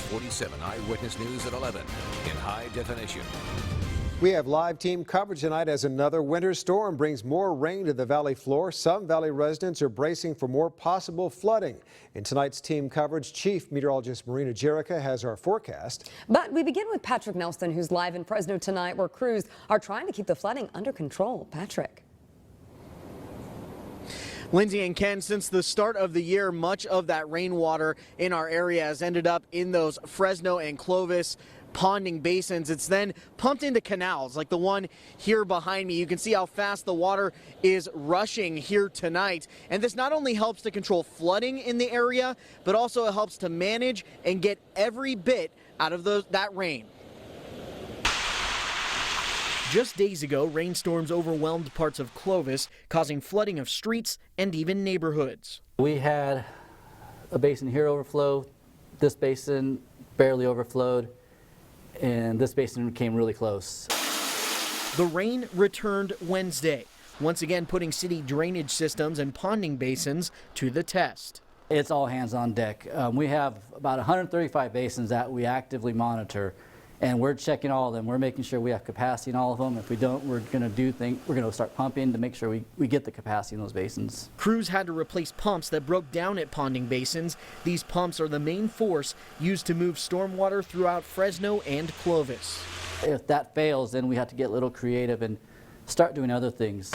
47 Eyewitness News at 11 in high definition. We have live team coverage tonight as another winter storm brings more rain to the valley floor. Some valley residents are bracing for more possible flooding. In tonight's team coverage, Chief Meteorologist Marina Jerica has our forecast. But we begin with Patrick Nelson, who's live in Fresno tonight, where crews are trying to keep the flooding under control. Patrick. Lindsay and Ken, since the start of the year, much of that rainwater in our area has ended up in those Fresno and Clovis ponding basins. It's then pumped into canals like the one here behind me. You can see how fast the water is rushing here tonight. And this not only helps to control flooding in the area, but also it helps to manage and get every bit out of that rain. Just days ago, rainstorms overwhelmed parts of Clovis, causing flooding of streets and even neighborhoods. We had a basin here overflow, this basin barely overflowed, and this basin came really close. The rain returned Wednesday, once again putting city drainage systems and ponding basins to the test. It's all hands on deck. We have about 135 basins that we actively monitor, and we're checking all of them. We're making sure we have capacity in all of them. If we don't, we're going to start pumping to make sure we get the capacity in those basins. Crews had to replace pumps that broke down at ponding basins. These pumps are the main force used to move stormwater throughout Fresno and Clovis. If that fails, then we have to get a little creative and start doing other things.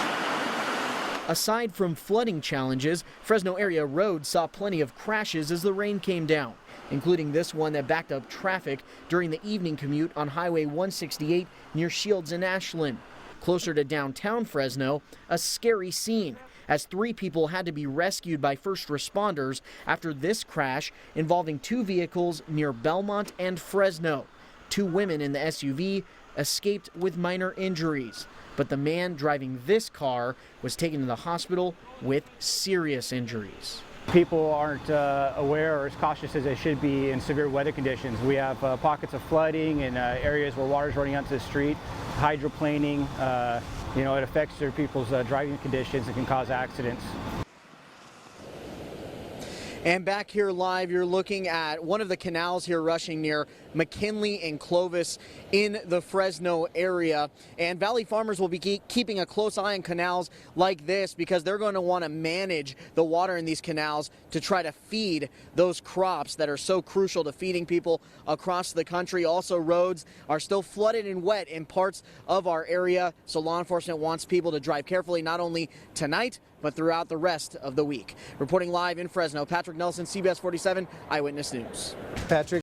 Aside from flooding challenges, Fresno area roads saw plenty of crashes as the rain came down, including this one that backed up traffic during the evening commute on Highway 168 near Shields and Ashland. Closer to downtown Fresno, a scary scene as 3 people had to be rescued by first responders after this crash involving 2 vehicles near Belmont and Fresno. 2 women in the SUV escaped with minor injuries, but the man driving this car was taken to the hospital with serious injuries. People aren't aware or as cautious as they should be in severe weather conditions. We have pockets of flooding and areas where water is running onto the street, hydroplaning. It affects their people's driving conditions and can cause accidents. And back here live, you're looking at one of the canals here rushing near McKinley and Clovis in the Fresno area. And Valley farmers will be keeping a close eye on canals like this because they're going to want to manage the water in these canals to try to feed those crops that are so crucial to feeding people across the country. Also, roads are still flooded and wet in parts of our area, so law enforcement wants people to drive carefully not only tonight, but throughout the rest of the week. Reporting live in Fresno, Patrick Nelson, CBS 47 Eyewitness News. Patrick.